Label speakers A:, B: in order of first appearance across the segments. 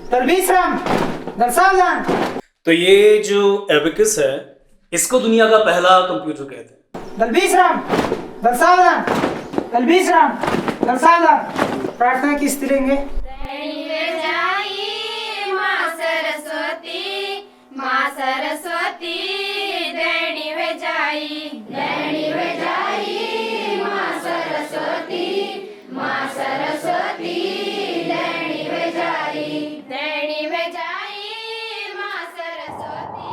A: तलबीसराम दरसावजान।
B: तो ये जो एबेकस है इसको दुनिया का पहला कंप्यूटर कहते हैं।
A: तलबीसराम दरसावजान, तलबीसराम दरसावजान। प्रार्थना किस तिरेंगे?
C: माँ सरस्वती दैनी वे जाई माँ सरस्वती दैनी वे जाई माँ सरस्वती।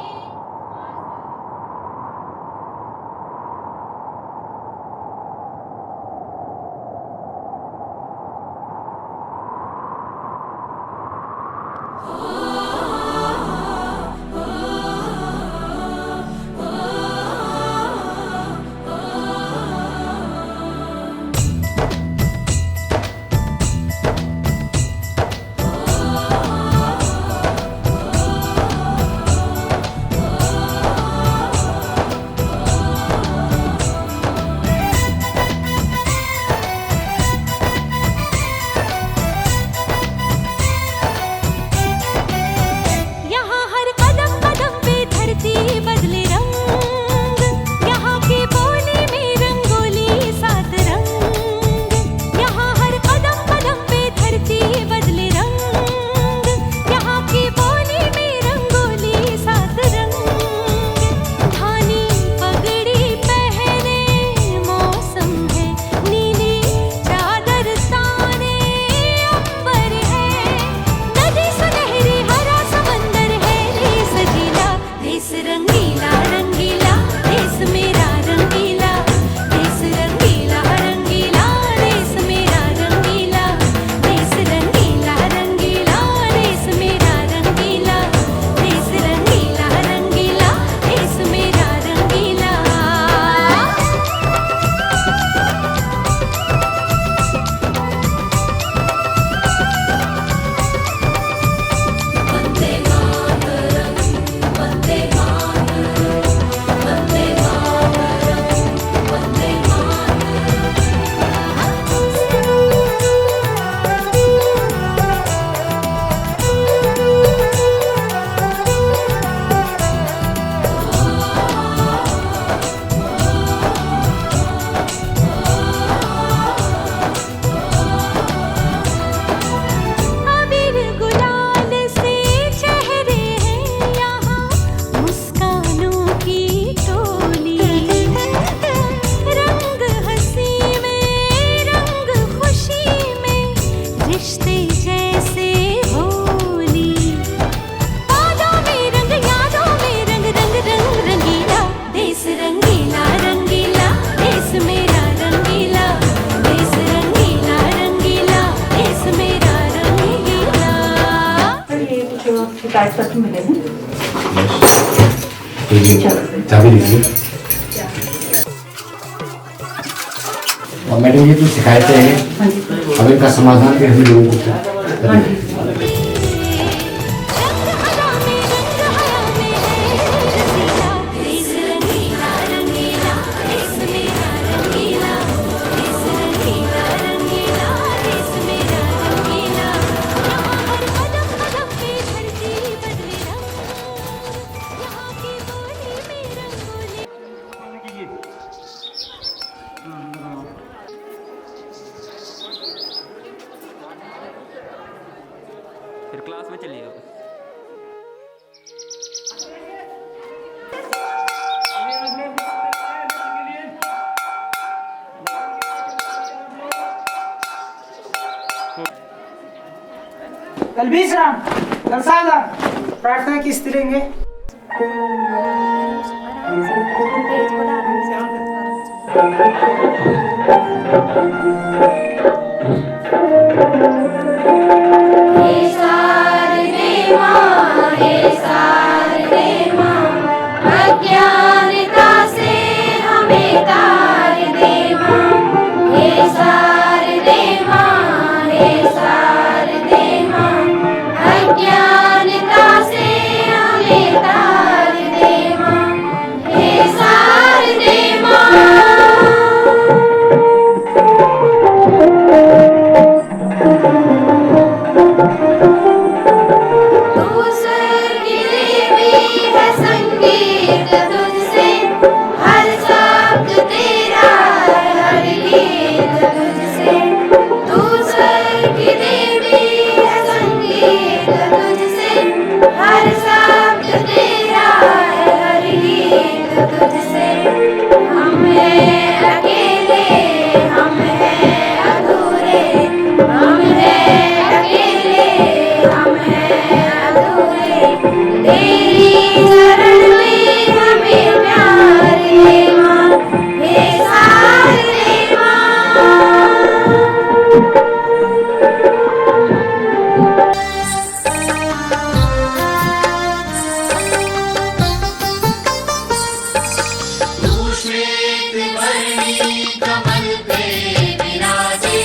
D: शिकायत पत्र मिले हैं।
E: चाबी दीजिए। और मैडम ये जो शिकायतें हैं अब इनका समाधान भी हम लोगों को
F: फिर क्लास में चलिएगा।
A: तलबीसराम दरसावजान। प्रार्थना किस तिरेंगे?
C: अज्ञानता से हमें तार दे माँ, हे सार दे माँ, हे सार दे माँ। अज्ञानता से हमें तार दे माँ, हे सार दे माँ। तेरी शरण में हमें प्यार दे माँ, हे शारदे माँ।
G: तू श्वेत वर्णी कमल पे विराजे,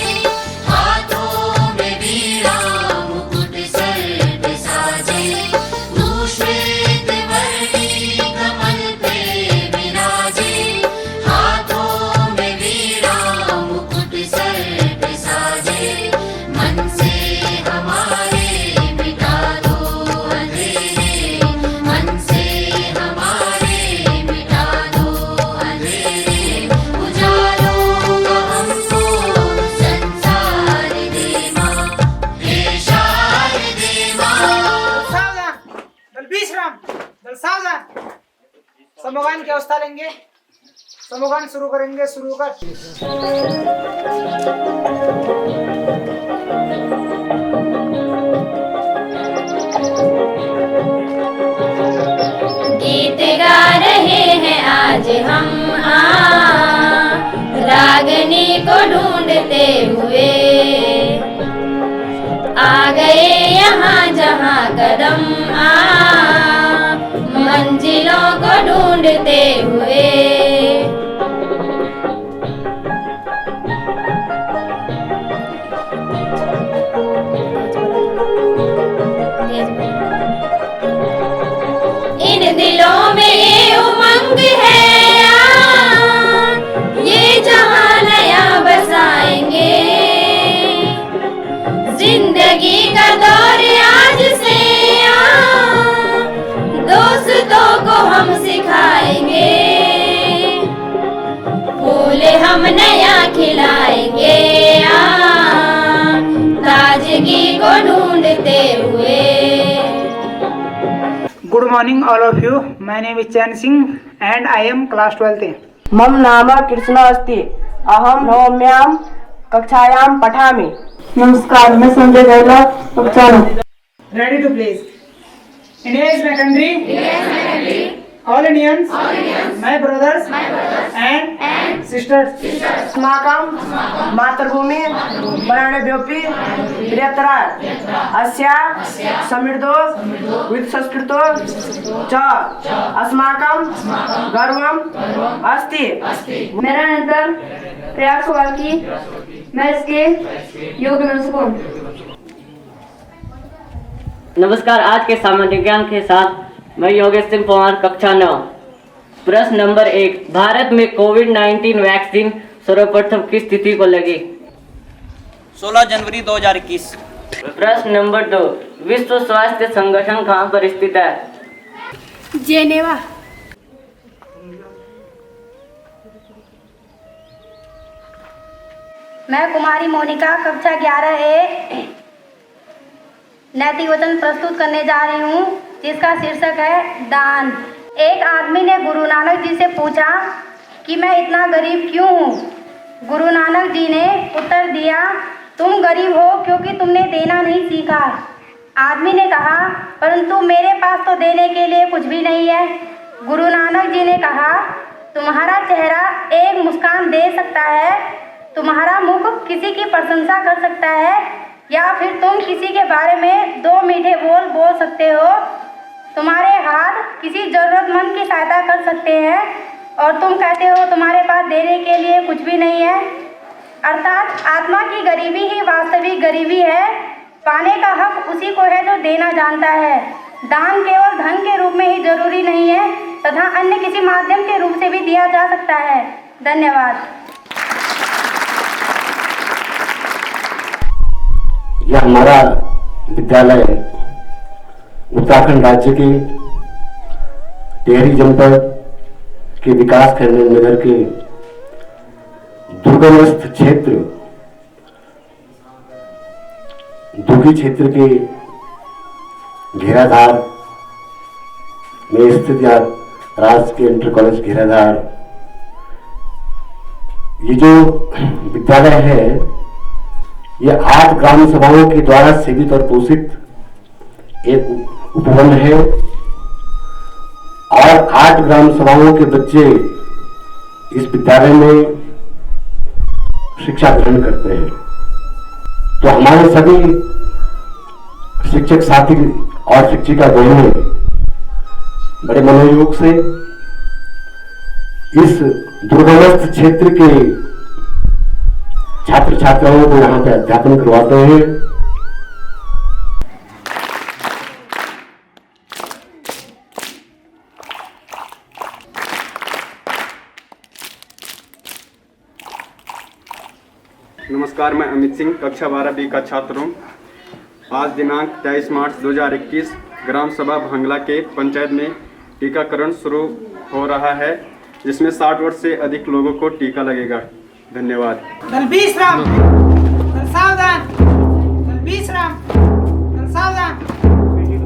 G: हाथों में वीणा मुकुट सर पे साजे। तू श्वेत वर्णी कमल पे विराजे, हाथों में वीणा मुकुट सर पे साजे। मन से हमारे मिटा दो अंधेरे, मन से हमारे मिटा दो अंधेरे। उजालों का हमको संसार दे माँ, हे शारदे माँ।
A: सावधान, दल विश्राम, दल सावधान। समूहगान की अवस्था लेंगे, समूहगान शुरू करेंगे। शुरू कर।
C: गीत गा रहे हैं आज हम रागनी को ढूंढते हुए, आ गए यहाँ जहाँ कदम मंजिलों को ढूंढते हुए। इन दिलों में ये उमंग है ये जहां नया बसाएंगे। जिंदगी का दौर आज से दोस्तों को हम सिखाएंगे। फूल हम नया खिलाएंगे ताजगी को ढूंढते हुए।
A: Good morning all of you. My name is Chan Singh and I am class 12th.
H: मम नाम कृष्ण अस्ति, अहम नवम्यां कक्षायां पठामि। नमस्कार, मैं संजय गैला, कक्षा 9।
A: Ready to please. India is my country. All Indians, my brothers and sisters.
H: अस्माकं मातृभूमि वर्णभ्योऽपि बृहत्तरा अस्या समृद्धो वित्संस्कृतो च अस्माकं गर्वम् अस्ति।
I: मेरा निरंतर प्रयास होगा कि मैं इसके योग्य बन सकूं।
J: नमस्कार, आज के सामान्य ज्ञान के साथ मैं योगेश सिंह पवार, कक्षा 9। प्रश्न नंबर 1, भारत में कोविड-19 वैक्सीन सर्वप्रथम किस तिथि को लगी?
K: 16 जनवरी 2021।
J: प्रश्न नंबर 2, विश्व स्वास्थ्य संगठन कहाँ पर स्थित है?
I: जेनेवा।
C: मैं कुमारी मोनिका, कक्षा 11A नैतिक वचन प्रस्तुत करने जा रही हूँ, जिसका शीर्षक है दान। एक आदमी ने गुरु नानक जी से पूछा कि मैं इतना गरीब क्यों हूँ। गुरु नानक जी ने उत्तर दिया, तुम गरीब हो क्योंकि तुमने देना नहीं सीखा। आदमी ने कहा, परंतु मेरे पास तो देने के लिए कुछ भी नहीं है। गुरु नानक जी ने कहा, तुम्हारा चेहरा एक मुस्कान दे सकता है, तुम्हारा मुख किसी की प्रशंसा कर सकता है, या फिर तुम किसी के बारे में 2 मीठे बोल सकते हो। तुम्हारे हाथ किसी जरूरतमंद की सहायता कर सकते हैं और तुम कहते हो तुम्हारे पास देने के लिए कुछ भी नहीं है। अर्थात आत्मा की गरीबी ही वास्तविक गरीबी है। पाने का हक उसी को है जो देना जानता है। दान केवल धन के रूप में ही जरूरी नहीं है तथा अन्य किसी माध्यम के रूप से भी दिया जा सकता है। धन्यवाद।
E: यह हमारा विद्यालय उत्तराखंड राज्य के टिहरी जनपद के विकास खंड नगर के दुर्गमस्थ क्षेत्र दुखी क्षेत्र के घेराधार में स्थित या राजकीय इंटर कॉलेज घेराधार, ये जो विद्यालय है ये 8 ग्राम सभाओं के द्वारा सेवित और पोषित एक उपवन है और 8 ग्राम सभाओं के बच्चे इस विद्यालय में शिक्षा ग्रहण करते हैं। तो हमारे सभी शिक्षक साथी और शिक्षिका बहनें बड़े मनोयोग से इस दुर्गमस्थ क्षेत्र के छात्र छात्राओं को यहाँ पे अध्यापन करवाते हैं।
L: नमस्कार, मैं अमित सिंह कक्षा 12B का छात्र हूँ। आज दिनांक 23 मार्च 2021 ग्राम सभा भंगला के पंचायत में टीकाकरण शुरू हो रहा है, जिसमें 60 वर्ष से अधिक लोगों को टीका लगेगा। धन्यवाद।
A: दल विश्राम, दल सावधान, दल विश्राम, दल सावधान।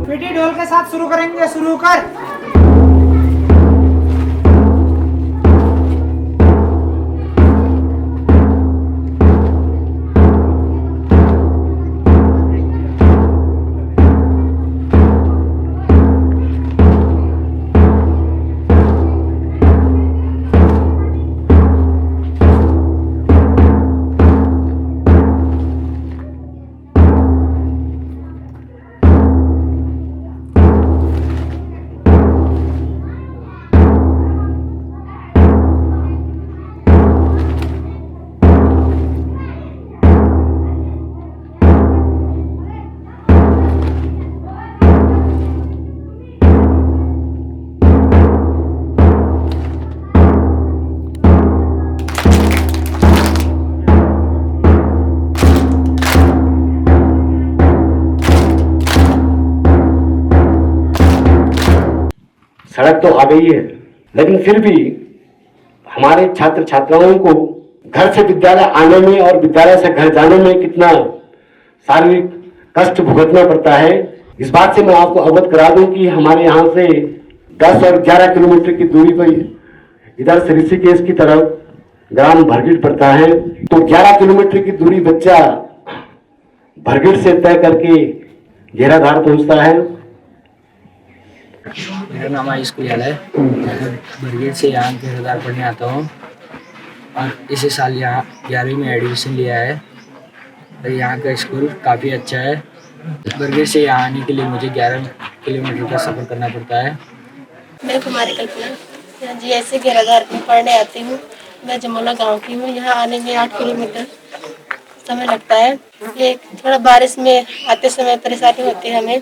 A: पेटी ढोल के साथ शुरू करेंगे, शुरू कर।
E: सड़क तो आ गई है, लेकिन फिर भी हमारे छात्र छात्राओं को घर से विद्यालय आने में और विद्यालय से घर जाने में कितना शारीरिक कष्ट भुगतना पड़ता है। इस बात से मैं आपको अवगत करा दूं कि हमारे यहाँ से 10 और 11 किलोमीटर की दूरी पर इधर से ऋषिकेश की तरफ ग्राम भरगिट पड़ता है। तो 11 किलोमीटर की दूरी बच्चा भरगिट से तय करके घेराधार पहुंचता है।
M: मेरा नाम आयुष कुयाल है। बरगेट से यहाँ घेराधार पढ़ने आता हूँ और इसी साल यहाँ 11वीं में एडमिशन लिया है। और यहाँ का स्कूल काफ़ी अच्छा है। बरगेट से यहाँ आने के लिए मुझे 11 किलोमीटर का सफ़र करना पड़ता है।
N: मैं कुमारी कल्पना जी ऐसे घेराधार में पढ़ने आती हूँ। मैं जमोला गांव की हूँ। यहाँ आने में 8 किलोमीटर समय लगता है। ये थोड़ा बारिश में आते समय परेशानी होती है हमें,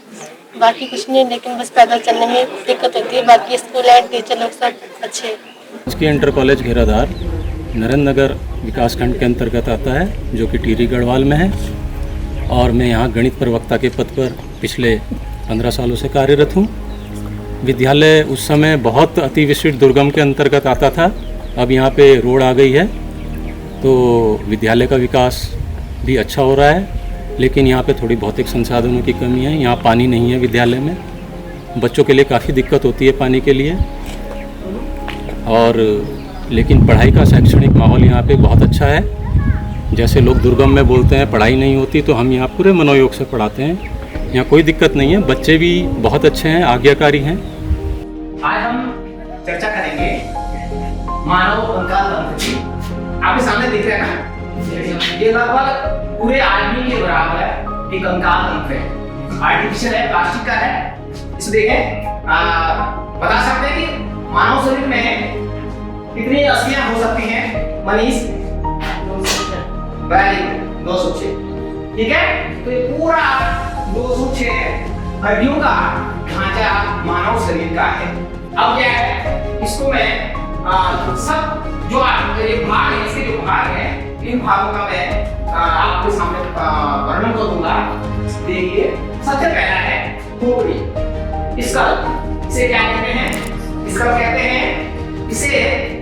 N: बाकी कुछ नहीं, लेकिन बस पैदल चलने में दिक्कत होती है। बाकी स्कूल एंड टीचर लोग सब अच्छे हैं।
O: इसकी इंटर कॉलेज घेराधार नरेंद्र नगर विकासखंड के अंतर्गत आता है, जो कि टिहरी गढ़वाल में है। और मैं यहाँ गणित प्रवक्ता के पद पर पिछले 15 सालों से कार्यरत हूँ। विद्यालय उस समय बहुत अति विशिष्ट दुर्गम के अंतर्गत आता था। अब यहाँ पे रोड आ गई है, तो विद्यालय का विकास भी अच्छा हो रहा है। लेकिन यहाँ पे थोड़ी भौतिक संसाधनों की कमी है। यहाँ पानी नहीं है विद्यालय में, बच्चों के लिए काफ़ी दिक्कत होती है पानी के लिए। और लेकिन पढ़ाई का शैक्षणिक माहौल यहाँ पे बहुत अच्छा है। जैसे लोग दुर्गम में बोलते हैं पढ़ाई नहीं होती, तो हम यहाँ पूरे मनोयोग से पढ़ाते हैं। यहाँ कोई दिक्कत नहीं है, बच्चे भी बहुत अच्छे हैं, आज्ञाकारी हैं।
P: आज हम चर्चा करेंगे मानव कंकाल तंत्र की। आपके सामने दिख रहे हैं ना, ये लगभग पूरे आदमी के बराबर है एक कंकाल तंत्र है। आर्टिफिशियल है, प्लास्टिक का है। इसे देखें, बता सकते हैं कि मानव शरीर में कितनी अस्थियां हो सकती हैं मनीष? 206। ठीक है, तो ये पूरा 206 हड्डियों का ढांचा मानव शरीर का है। अब क्या है, इसको मैं सब जो ये भाग है, इसके जो भाग है, इन भागों का मैं आपके सामने वर्णन कर दूंगा। देखिए, सबसे पहला है खोपड़ी। इसका इसे क्या कहते हैं? इसका कहते हैं, इसे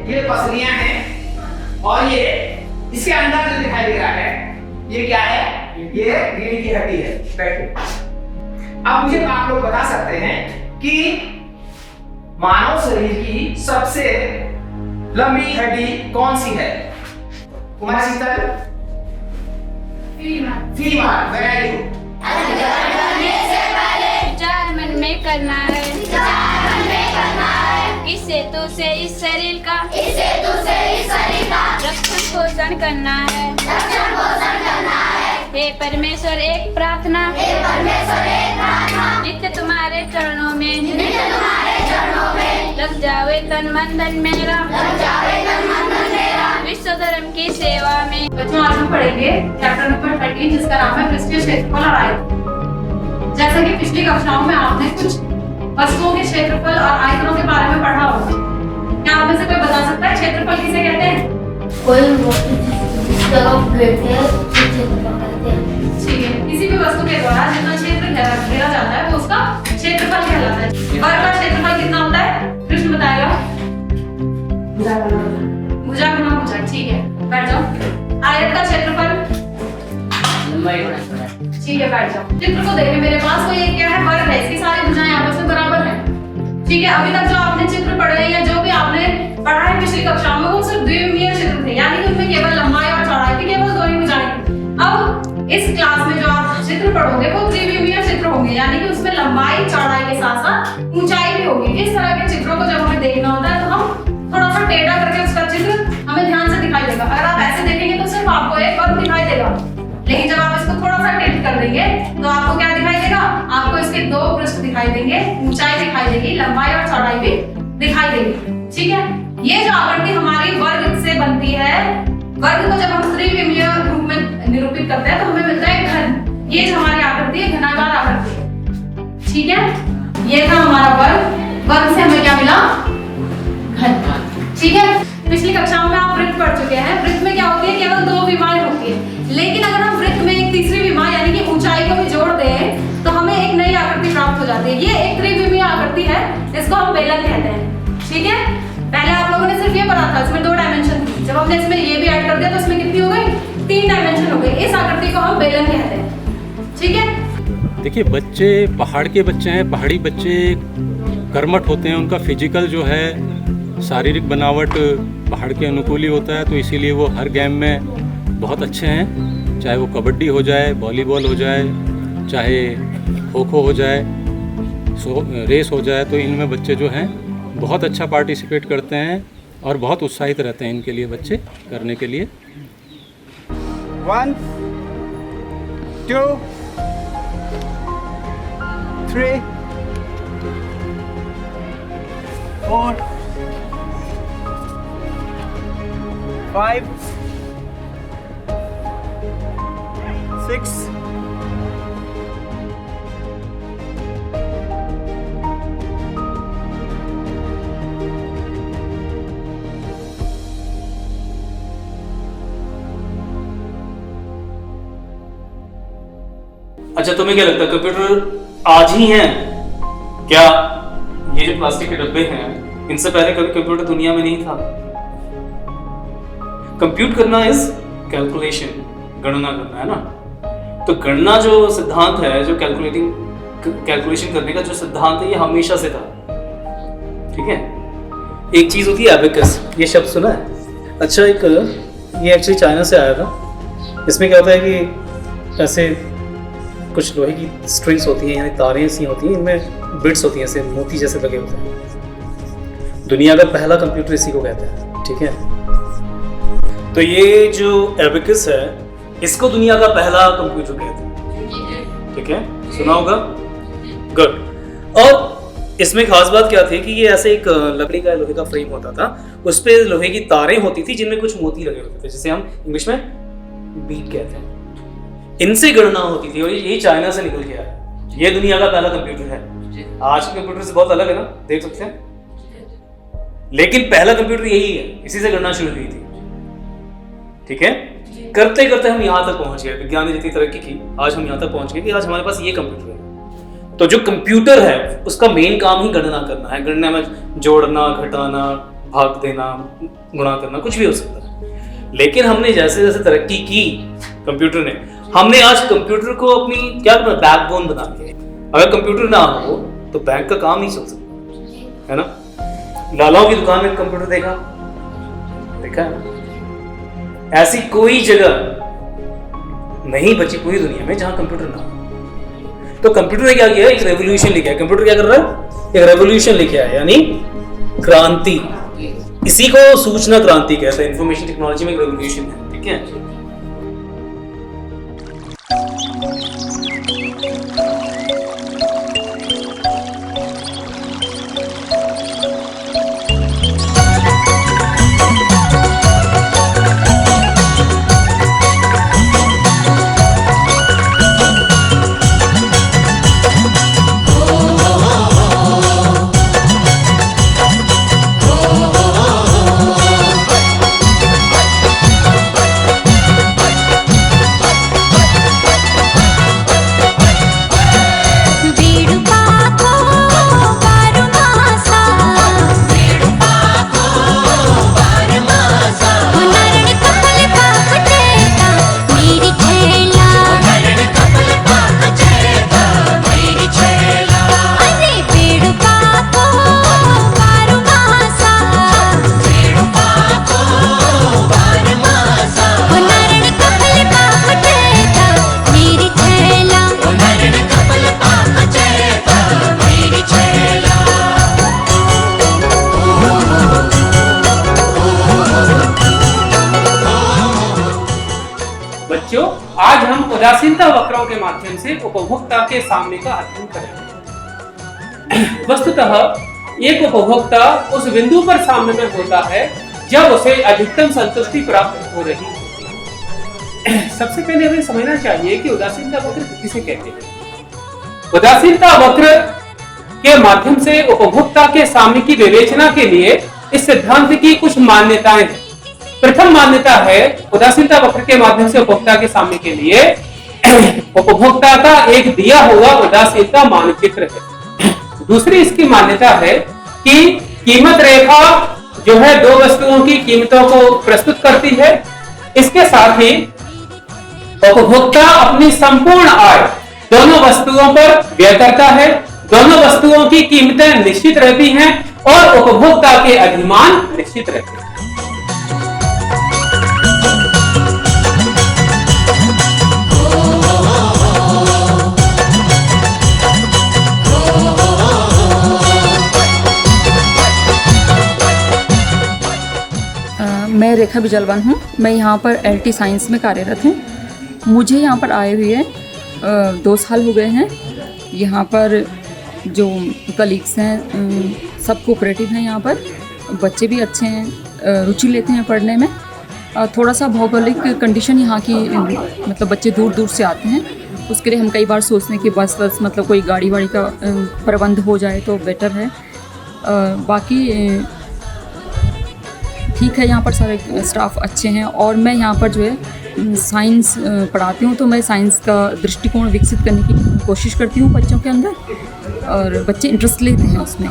P: ये पसलियां हैं और ये इसके अंदर जो दिखाई दे रहा है, ये क्या है? ये रीढ़ की हड्डी है। बैठो। अब मुझे आप लोग बता सकते हैं कि मानव शरीर की सबसे लंबी हड्डी कौन सी है? कुमारी शीतल? फीमर। Very good.
I: विचार मन में करना है। से इस शरीर का रक्षण पोषण करना है। हे परमेश्वर एक प्रार्थना नित्य तुम्हारे चरणों में लग जावे तन मन धन मेरा विश्व धर्म की सेवा में।
D: बच्चों आज हम पढ़ेंगे चैप्टर नंबर 13 जिसका नाम है पृष्ठीय क्षेत्रफल और आयतन। जैसा कि पिछली कक्षाओं में आपने कुछ वस्तुओं के क्षेत्रफल और आयतनों के बारे में पढ़ा होगा, क्या आप में से कोई बता सकता है क्षेत्रफल किसे कहते हैं?
C: कोई वस्तु जिस जगह घेरते हैं उसे क्षेत्रफल कहते हैं।
D: ठीक है, किसी भी वस्तु के द्वारा जितना क्षेत्र घेरा जाता है वो उसका क्षेत्रफल कहलाता है। वर्ग का क्षेत्रफल कितना होता है? कृष्ण बताएगा। भुजा गुना भुजा। ठीक है, बैठ जाओ। आयत का क्षेत्रफल ठीक है, बैठ जाओ। चित्र को देखें मेरे पास, तो ये क्या है? वर्ग है, इसकी सारी भुजाएं आपस में बराबर हैं। ठीक है, अभी तक जो आपने चित्र पढ़े या जो भी आपने पढ़ा है पिछली कक्षाओं में वो सिर्फ द्विविमीय चित्र थे, यानी कि उनमें केवल लंबाई और चौड़ाई थी, केवल दो ही भुजाएं थी। अब इस क्लास में जो आप चित्र पढ़ोगे वो त्रिविमीय चित्र होंगे, यानी कि उसमें लंबाई चौड़ाई के साथ साथ ऊंचाई भी होगी। इस तरह के चित्रों को जब हमें देखना होता है तो हम थोड़ा सा टेढ़ा करके उसका चित्र हमें ध्यान से दिखाई देगा। अगर आप ऐसे देखेंगे तो सिर्फ आपको एक वर्ग दिखाई देगा, लेकिन जब आप इसको थोड़ा सा टिल्ट कर देंगे तो आपको क्या दिखाई देगा? आपको इसके दो पृष्ठ दिखाई देंगे, ऊंचाई दिखाई देगी, लंबाई और चौड़ाई भी दिखाई देगी। ठीक है, ये जो आकृति हमारी वर्ग से बनती है, वर्ग को जब हम त्रिविमीय रूप में निरूपित करते हैं तो हमें मिलता है घन। ये जो हमारी आकृति है घनाकार आकृति है। ठीक है, ये था हमारा वर्ग। वर्ग से हमें क्या मिला? घन। ठीक है, पिछली कक्षाओं में आप वृत्त पढ़ चुके हैं। वृत्त में क्या होती है? केवल दो विमाएं होती है, लेकिन अगर हम वृत्त में एक तीसरी विमा यानी कि ऊंचाई को भी जोड़ते हैं तो हमें एक नई आकृति प्राप्त हो जाती है। ये एक त्रिविमीय आकृति है, इसको हम बेलन कहते हैं। ठीक है, पहले आप लोगों ने सिर्फ ये पढ़ा था, इसमें 2 डायमेंशन थी। जब हमने इसमें ये भी ऐड कर दिया तो इसमें कितनी हो गई? 3 डायमेंशन हो गई। इस आकृति को हम बेलन कहते हैं। ठीक है,
O: देखिए बच्चे पहाड़ के बच्चे हैं, पहाड़ी बच्चे कर्मठ होते हैं, उनका फिजिकल जो है शारीरिक बनावट पहाड़ के अनुकूल ही होता है, तो इसीलिए वो हर गेम में बहुत अच्छे हैं। चाहे वो कबड्डी हो जाए, वॉलीबॉल हो जाए, चाहे खो खो हो जाए, रेस हो जाए, तो इनमें बच्चे जो हैं बहुत अच्छा पार्टिसिपेट करते हैं और बहुत उत्साहित रहते हैं इनके लिए बच्चे करने के लिए।
P: 1 2 3 4 5 6
B: अच्छा, तुम्हें क्या लगता है कंप्यूटर आज ही हैं क्या? ये जो प्लास्टिक के डब्बे हैं, इनसे पहले कभी कंप्यूटर दुनिया में नहीं था। कंप्यूट करना इज कैलकुलेशन, गणना करना है ना। तो गणना जो सिद्धांत है, जो कैलकुलेशन करने का जो सिद्धांत है, ये हमेशा से था। ठीक है, एक चीज होती है एबेकस, ये शब्द सुना है? अच्छा, एक ये एक्चुअली चाइना से आया था। इसमें क्या होता है कि ऐसे कुछ लोहे की स्ट्रिंग्स होती हैं, यानी तारें सी होती हैं, इनमें बिट्स होती हैं, ऐसे मोती जैसे लगे होते हैं। दुनिया का पहला कंप्यूटर इसी को कहते हैं। ठीक है, तो ये जो एबेकस है, इसको दुनिया का पहला कंप्यूटर कहते हैं। ठीक है, सुना होगा? गुड। और इसमें खास बात क्या थी कि ये ऐसे एक लकड़ी का लोहे का फ्रेम होता था, उस पे लोहे की तारें होती थी जिनमें कुछ मोती लगे होते थे, जिसे हम इंग्लिश में बीट कहते हैं। इनसे गणना होती थी और यही चाइना से निकल के आया। ये दुनिया का पहला कंप्यूटर है। आज के कंप्यूटर से बहुत अलग है ना, देख सकते हैं, लेकिन पहला कंप्यूटर यही है, इसी से गणना शुरू हुई थी। ठीक है, करते करते हम यहाँ तक पहुंच गए। विज्ञान ने जितनी तरक्की की, आज हम यहाँ तक पहुंच गए कि आज हमारे पास ये कंप्यूटर है। तो जो कंप्यूटर है उसका मेन काम ही गणना करना है। गणना में जोड़ना, घटाना, भाग देना, गुणा करना, कुछ भी हो सकता है। लेकिन हमने जैसे जैसे तरक्की की कंप्यूटर ने, हमने आज कंप्यूटर को अपनी क्या बैकबोन बना दिया। अगर कंप्यूटर ना हो तो बैंक का काम नहीं चल सकता, है ना। लालाओं की दुकान में कंप्यूटर देखा है ना। ऐसी कोई जगह नहीं बची पूरी दुनिया में जहां कंप्यूटर ना हो। तो कंप्यूटर ने क्या किया? एक रेवोल्यूशन लेके आया। कंप्यूटर क्या कर रहा है? एक रेवोल्यूशन लेके आया, यानी क्रांति। इसी को सूचना क्रांति कहते हैं। इंफॉर्मेशन टेक्नोलॉजी में एक रेवोल्यूशन है, ठीक है।
P: बच्चों, आज हम उदासीनता वक्रों के माध्यम से उपभोक्ता के सामने का अध्ययन करेंगे। वस्तुतः एक उपभोक्ता उस बिंदु पर सामने में होता है जब उसे अधिकतम संतुष्टि प्राप्त हो रही होती है। सबसे पहले हमें समझना चाहिए कि उदासीनता वक्र किसे कहते हैं। उदासीनता वक्र के माध्यम से उपभोक्ता के सामने की विवेचना के लिए इस सिद्धांत की कुछ मान्यताएं हैं। प्रथम मान्यता है, उदासीनता वक्र के माध्यम से उपभोक्ता के सामने के लिए उपभोक्ता का एक दिया हुआ उदासीनता मानचित्र है। दूसरी इसकी मान्यता है कि कीमत रेखा जो है दो वस्तुओं की कीमतों को प्रस्तुत करती है। इसके साथ ही उपभोक्ता अपनी संपूर्ण आय दोनों वस्तुओं पर व्यय करता है। दोनों वस्तुओं की कीमतें निश्चित रहती हैं और उपभोक्ता के अधिमान निश्चित रहते हैं।
Q: मैं रेखा बिजलवान हूँ। मैं यहाँ पर LT साइंस में कार्यरत हूँ। मुझे यहाँ पर आए हुए 2 साल हो गए हैं। यहाँ पर जो कलीग्स हैं सब कोऑपरेटिव हैं। यहाँ पर बच्चे भी अच्छे हैं, रुचि लेते हैं पढ़ने में। थोड़ा सा भौगोलिक कंडीशन यहाँ की, मतलब बच्चे दूर दूर से आते हैं, उसके लिए हम कई बार सोचते हैं कि बस मतलब कोई गाड़ी वाड़ी का प्रबंध हो जाए तो बेटर है। बाकी ठीक है, यहाँ पर सारे स्टाफ अच्छे हैं। और मैं यहाँ पर जो है साइंस पढ़ाती हूँ, तो मैं साइंस का दृष्टिकोण विकसित करने की कोशिश करती हूँ बच्चों के अंदर, और बच्चे इंटरेस्ट लेते हैं उसमें।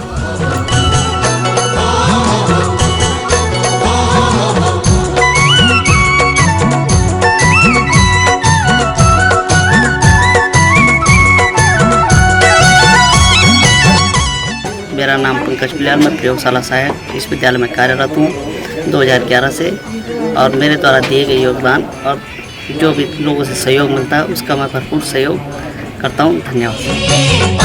R: मेरा नाम पंकज पिलाल, मैं प्रयोगशाला सहायक इस विद्यालय में कार्यरत हूँ 2011 से। और मेरे द्वारा दिए गए योगदान और जो भी लोगों से सहयोग मिलता है उसका मैं भरपूर सहयोग करता हूँ। धन्यवाद।